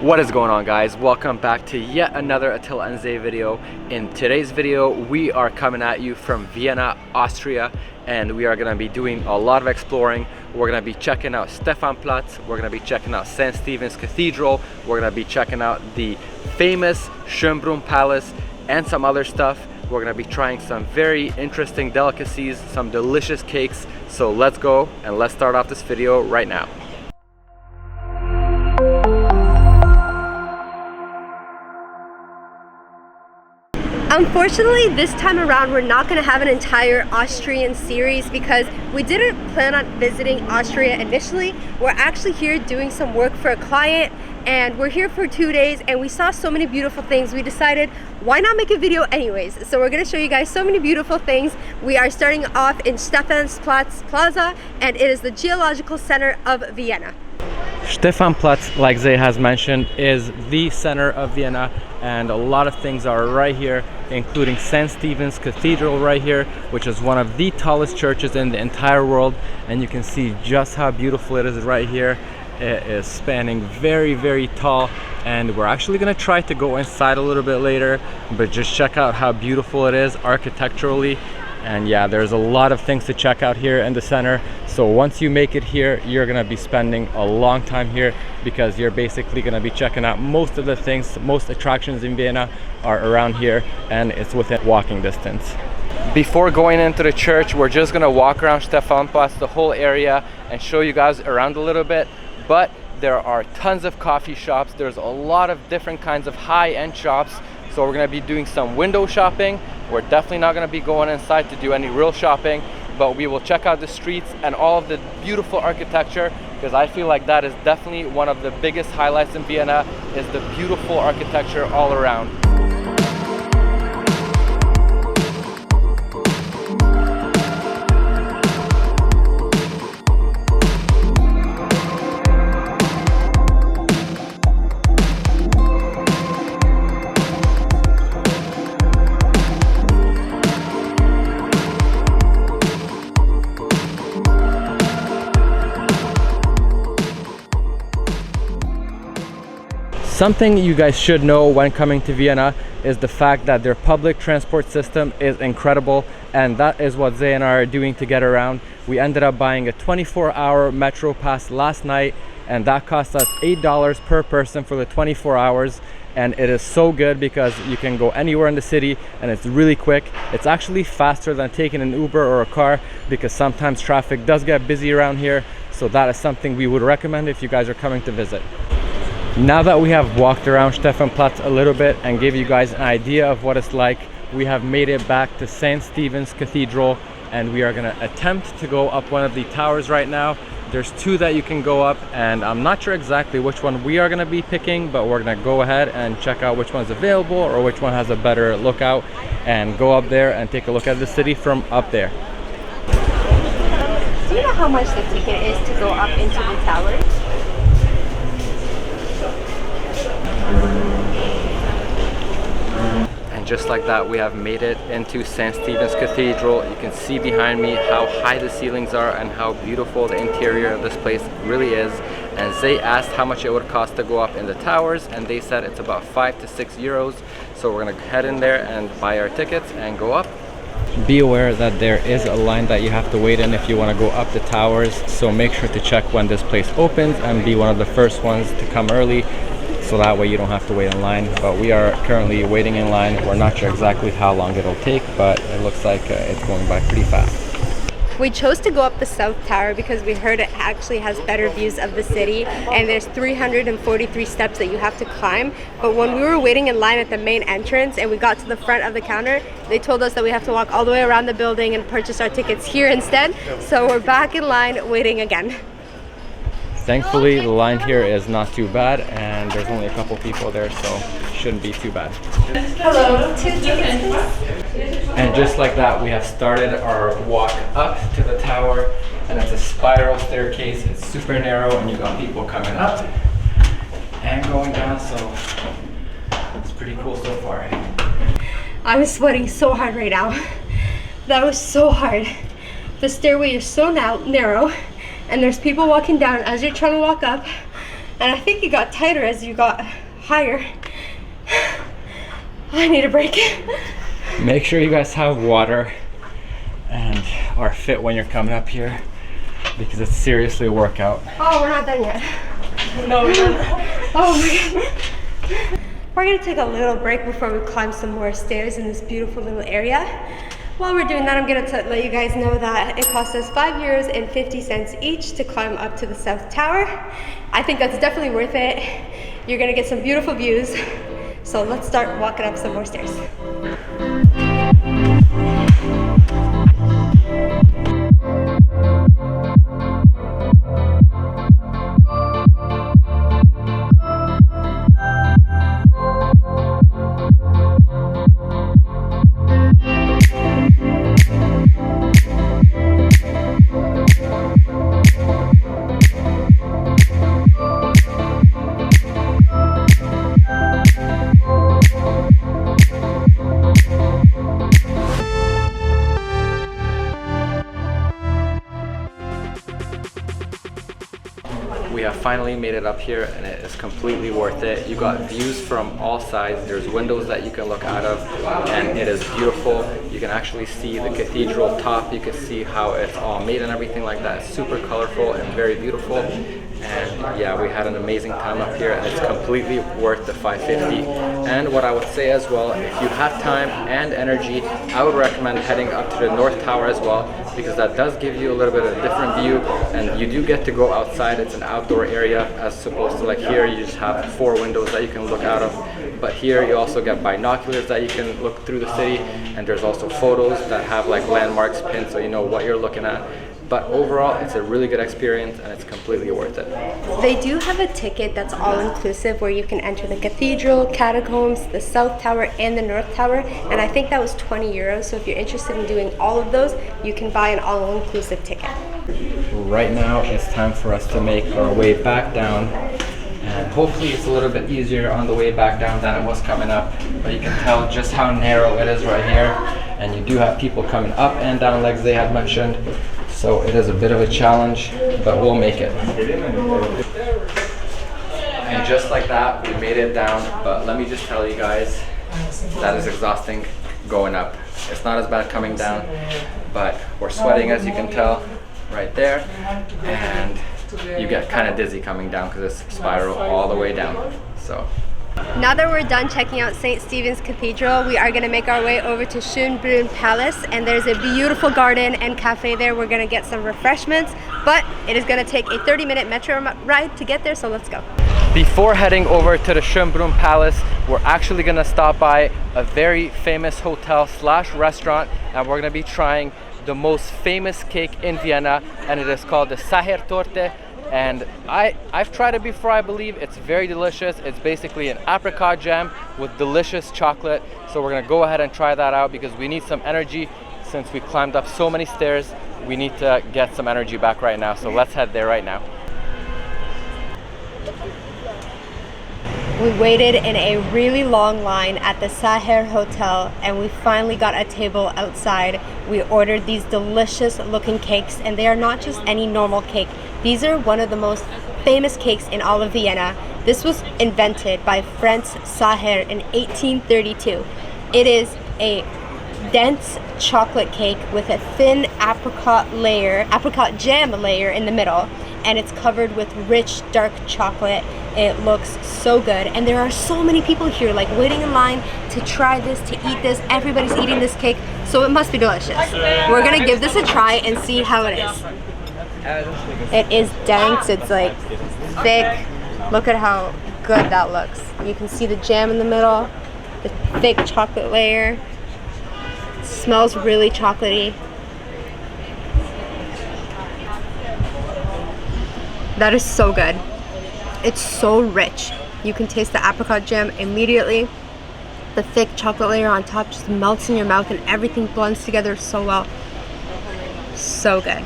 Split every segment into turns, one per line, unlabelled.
What is going on, guys? Welcome back to yet another Attila and Zay video. In today's video, we are coming at you from Vienna, Austria, and we are going to be doing a lot of exploring. We're going to be checking out Stephansplatz, we're going to be checking out St. Stephen's Cathedral, we're going to be checking out the famous Schönbrunn Palace, and some other stuff. We're going to be trying some very interesting delicacies, some delicious cakes. So let's go and let's start off this video right now.
Unfortunately, this time around we're not going to have an entire Austrian series because we didn't plan on visiting Austria initially. We're actually here doing some work for a client, and we're here for 2 days and we saw so many beautiful things. We decided, why not make a video anyways? So we're going to show you guys so many beautiful things. We are starting off in Stephansplatz Plaza, and it is the geological center of Vienna.
Stephanplatz, like Zay has mentioned, is the center of Vienna, and a lot of things are right here, including St. Stephen's Cathedral right here, which is one of the tallest churches in the entire world, and you can see just how beautiful it is right here. It is spanning very, very tall, and we're actually going to try to go inside a little bit later, but just check out how beautiful it is architecturally. And yeah, there's a lot of things to check out here in the center. So once you make it here, you're gonna be spending a long time here because you're basically gonna be checking out most of the things. Most attractions in Vienna are around here, and it's within walking distance. Before going into the church, we're just gonna walk around Stephanplatz, the whole area, and show you guys around a little bit. But there are tons of coffee shops. There's a lot of different kinds of high-end shops. So we're gonna be doing some window shopping. We're definitely not gonna be going inside to do any real shopping, but we will check out the streets and all of the beautiful architecture, because I feel like that is definitely one of the biggest highlights in Vienna, is the beautiful architecture all around. Something you guys should know when coming to Vienna is the fact that their public transport system is incredible, and that is what Zay and I are doing to get around. We ended up buying a 24-hour metro pass last night, and that cost us $8 per person for the 24 hours. And it is so good because you can go anywhere in the city and it's really quick. It's actually faster than taking an Uber or a car because sometimes traffic does get busy around here. So that is something we would recommend if you guys are coming to visit. Now that we have walked around Stephanplatz a little bit and gave you guys an idea of what it's like, we have made it back to St. Stephen's Cathedral, and we are going to attempt to go up one of the towers right now. There's two that you can go up, and I'm not sure exactly which one we are going to be picking, but we're going to go ahead and check out which one's available or which one has a better lookout, and go up there and take a look at the city from up there.
Do you know how much the ticket is to go up into the tower?
And just like that, we have made it into St. Stephen's Cathedral. You can see behind me how high the ceilings are and how beautiful the interior of this place really is. And Zay asked how much it would cost to go up in the towers, and they said it's about 5 to 6 euros. So we're gonna head in there and buy our tickets and go up. Be aware that there is a line that you have to wait in if you want to go up the towers. So make sure to check when this place opens and be one of the first ones to come early, so that way you don't have to wait in line. But we are currently waiting in line. We're not sure exactly how long it'll take, but it looks like it's going by pretty fast.
We chose to go up the South Tower because we heard it actually has better views of the city, and there's 343 steps that you have to climb. But when we were waiting in line at the main entrance and we got to the front of the counter, they told us that we have to walk all the way around the building and purchase our tickets here instead. So we're back in line waiting again.
Thankfully, the line here is not too bad, and there's only a couple people there, so it shouldn't be too bad.
Hello, 2 tickets please.
And just like that, we have started our walk up to the tower, and it's a spiral staircase. It's super narrow, and you got people coming up and going down, so it's pretty cool so far.
I'm sweating so hard right now. That was so hard. The stairway is so narrow, and there's people walking down as you're trying to walk up, and I think it got tighter as you got higher. I need a break.
Make sure you guys have water and are fit when you're coming up here, because it's seriously a workout.
Oh, we're not done yet. No, we're not. Oh my God. We're gonna take a little break before we climb some more stairs in this beautiful little area. While we're doing that, I'm gonna let you guys know that it costs us €5.50 each to climb up to the South Tower. I think that's definitely worth it. You're gonna get some beautiful views. So let's start walking up some more stairs.
We have finally made it up here, and it is completely worth it. You got views from all sides. There's windows that you can look out of, and it is beautiful. You can actually see the cathedral top. You can see how it's all made and everything like that. It's super colorful and very beautiful. And yeah, we had an amazing time up here, and it's completely worth the $5.50. And what I would say as well, if you have time and energy, I would recommend heading up to the North Tower as well, because that does give you a little bit of a different view, and you do get to go outside. It's an outdoor area, as opposed to like here you just have 4 windows that you can look out of. But here you also get binoculars that you can look through the city, and there's also photos that have like landmarks pinned so you know what you're looking at. But overall, it's a really good experience, and it's completely worth it.
They do have a ticket that's all-inclusive where you can enter the cathedral, catacombs, the South Tower, and the North Tower, and I think that was €20. So if you're interested in doing all of those, you can buy an all-inclusive ticket.
Right now, it's time for us to make our way back down, and hopefully it's a little bit easier on the way back down than it was coming up. But you can tell just how narrow it is right here, and you do have people coming up and down like they had mentioned. So it is a bit of a challenge, but we'll make it. And just like that, we made it down. But let me just tell you guys, that is exhausting going up. It's not as bad coming down, but we're sweating, as you can tell right there. And you get kind of dizzy coming down because it's spiral all the way down. So
now that we're done checking out St. Stephen's Cathedral, we are going to make our way over to Schönbrunn Palace, and there's a beautiful garden and cafe there. We're going to get some refreshments, but it is going to take a 30-minute metro ride to get there, so let's go.
Before heading over to the Schönbrunn Palace, we're actually going to stop by a very famous hotel / restaurant, and we're going to be trying the most famous cake in Vienna, and it is called the Sachertorte. And I've tried it before. I believe it's very delicious. It's basically an apricot jam with delicious chocolate. So we're gonna go ahead and try that out, because we need some energy. Since we climbed up so many stairs, we need to get some energy back right now. So let's head there right now.
We waited in a really long line at the Sacher Hotel, and we finally got a table outside. We ordered these delicious looking cakes, and they are not just any normal cake. These are one of the most famous cakes in all of Vienna. This was invented by Franz Sacher in 1832. It is a dense chocolate cake with a thin apricot jam layer in the middle, and it's covered with rich dark chocolate. It looks so good, and there are so many people here like waiting in line to try this, to eat this. Everybody's eating this cake, so it must be delicious. We're gonna give this a try and see how it is. It is dense, it's like thick. Look at how good that looks. You can see the jam in the middle, the thick chocolate layer. It smells really chocolatey. That is so good. It's so rich. You can taste the apricot jam immediately. The thick chocolate layer on top just melts in your mouth, and everything blends together so well. So good.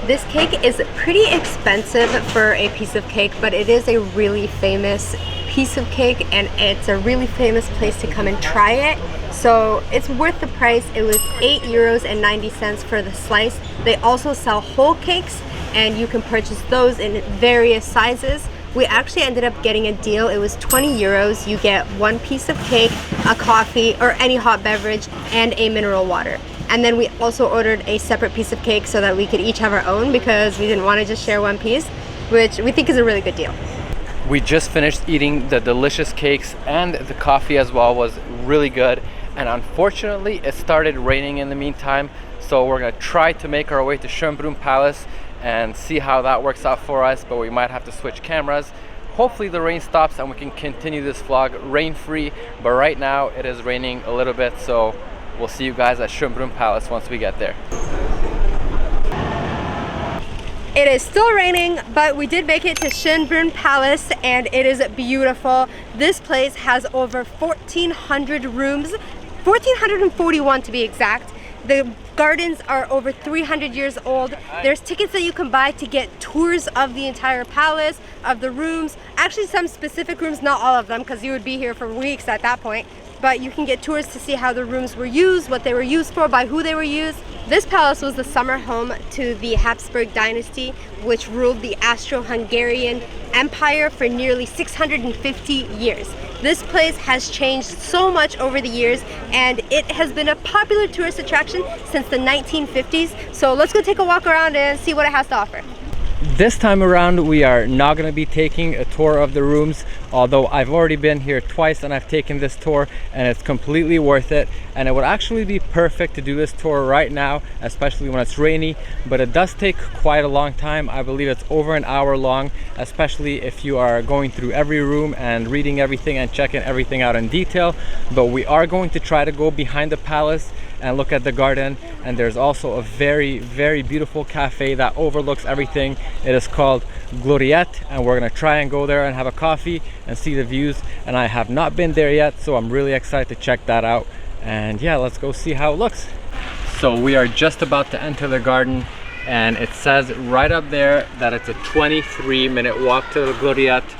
This cake is pretty expensive for a piece of cake, but it is a really famous piece of cake, and it's a really famous place to come and try it. So it's worth the price. It was €8.90 for the slice. They also sell whole cakes, and you can purchase those in various sizes. we actually ended up getting a deal. It was 20 euros. You get one piece of cake, a coffee, or any hot beverage, and a mineral water. And then we also ordered a separate piece of cake so that we could each have our own because we didn't want to just share one piece, which we think is a really good deal.
We just finished eating the delicious cakes, and the coffee as well was really good. And unfortunately, it started raining in the meantime. So we're gonna try to make our way to Schönbrunn Palace and see how that works out for us, but we might have to switch cameras. Hopefully the rain stops and we can continue this vlog rain-free, but right now it is raining a little bit, so we'll see you guys at Schönbrunn Palace once we get there.
It is still raining, but we did make it to Schönbrunn Palace and it is beautiful. This place has over 1,400 rooms, 1,441 to be exact. The gardens are over 300 years old. There's tickets that you can buy to get tours of the entire palace, of the rooms. Actually, some specific rooms, not all of them, because you would be here for weeks at that point. But you can get tours to see how the rooms were used, what they were used for, by who they were used. This palace was the summer home to the Habsburg dynasty, which ruled the Austro-Hungarian Empire for nearly 650 years. This place has changed so much over the years, and it has been a popular tourist attraction since the 1950s. So let's go take a walk around and see what it has to offer.
This time around, we are not going to be taking a tour of the rooms, although I've already been here twice and I've taken this tour and it's completely worth it. And it would actually be perfect to do this tour right now, especially when it's rainy, but it does take quite a long time. I believe it's over an hour long, especially if you are going through every room and reading everything and checking everything out in detail. But we are going to try to go behind the palace and look at the garden, and there's also a very, very beautiful cafe that overlooks everything. It is called Gloriette, and we're gonna try and go there and have a coffee and see the views. And I have not been there yet, so I'm really excited to check that out. And yeah, let's go see how it looks. So we are just about to enter the garden, and it says right up there that it's a 23-minute walk to the Gloriette,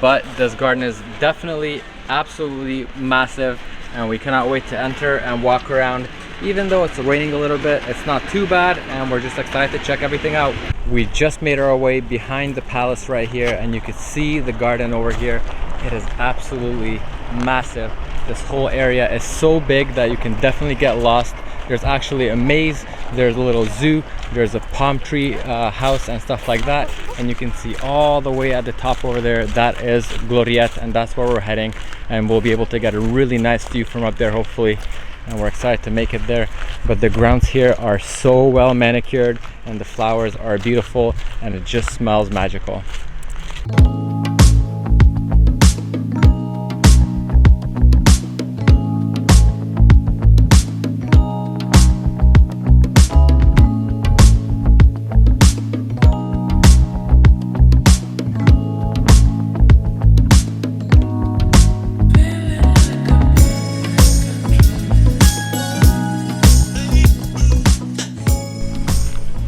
but this garden is definitely absolutely massive, and we cannot wait to enter and walk around. Even though it's raining a little bit, it's not too bad, and we're just excited to check everything out. We just made our way behind the palace right here, and you can see the garden over here. It is absolutely massive. This whole area is so big that you can definitely get lost. There's actually a maze, there's a little zoo, there's a palm tree house and stuff like that, and you can see all the way at the top over there. That is Gloriette, and that's where we're heading, and we'll be able to get a really nice view from up there, hopefully. And we're excited to make it there. But the grounds here are so well manicured, and the flowers are beautiful, and it just smells magical.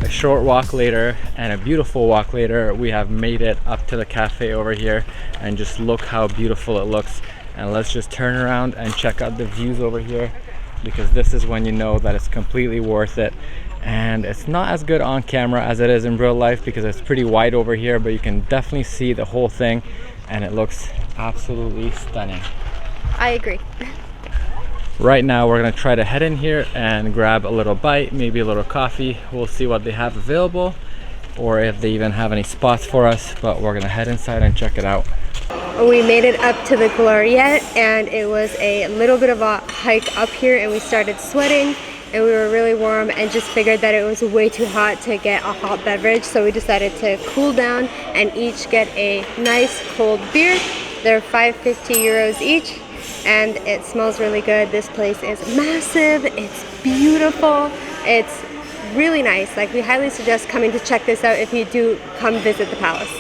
Short walk later, and a beautiful walk later, we have made it up to the cafe over here, and just look how beautiful it looks. And let's just turn around and check out the views over here, because this is when you know that it's completely worth it. And it's not as good on camera as it is in real life because it's pretty wide over here, but you can definitely see the whole thing, and it looks absolutely stunning.
I agree.
Right now we're gonna try to head in here and grab a little bite, maybe a little coffee. We'll see what they have available, or if they even have any spots for us, but we're gonna head inside and check it out.
We made it up to the Gloriette, and it was a little bit of a hike up here, and we started sweating, and we were really warm, and just figured that it was way too hot to get a hot beverage, so we decided to cool down and each get a nice cold beer. They're 5.50 euros each. And it smells really good. This place is massive, it's beautiful, it's really nice. Like, we highly suggest coming to check this out if you do come visit the palace.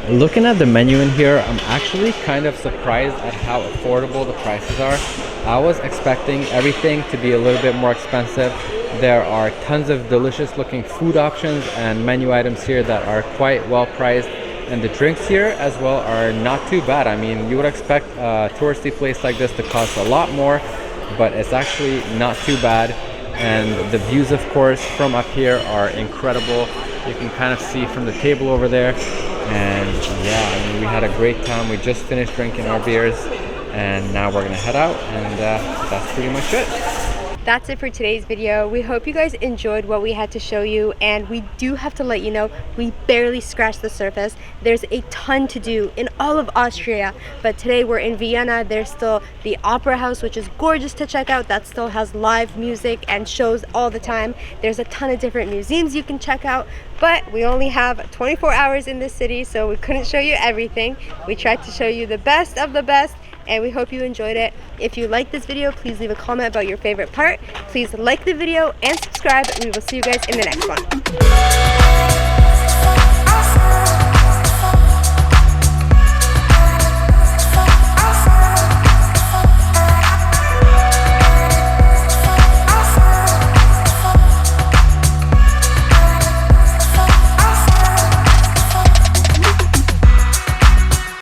Looking at the menu in here, I'm actually kind of surprised at how affordable the prices are. I was expecting everything to be a little bit more expensive. There are tons of delicious looking food options and menu items here that are quite well priced. And the drinks here as well are not too bad. I mean, you would expect a touristy place like this to cost a lot more, but it's actually not too bad. And the views, of course, from up here are incredible. You can kind of see from the table over there And yeah, I mean, we had a great time. We just finished drinking our beers, and now we're gonna head out, and that's pretty much it.
That's it for today's video. We hope you guys enjoyed what we had to show you, and we do have to let you know we barely scratched the surface. There's a ton to do in all of Austria, but today we're in Vienna. There's still the Opera House, which is gorgeous to check out. That still has live music and shows all the time. There's a ton of different museums you can check out, but we only have 24 hours in this city, so we couldn't show you everything. We tried to show you the best of the best, and we hope you enjoyed it. If you liked this video, please leave a comment about your favorite part. Please like the video and subscribe. We will see you guys in the next one.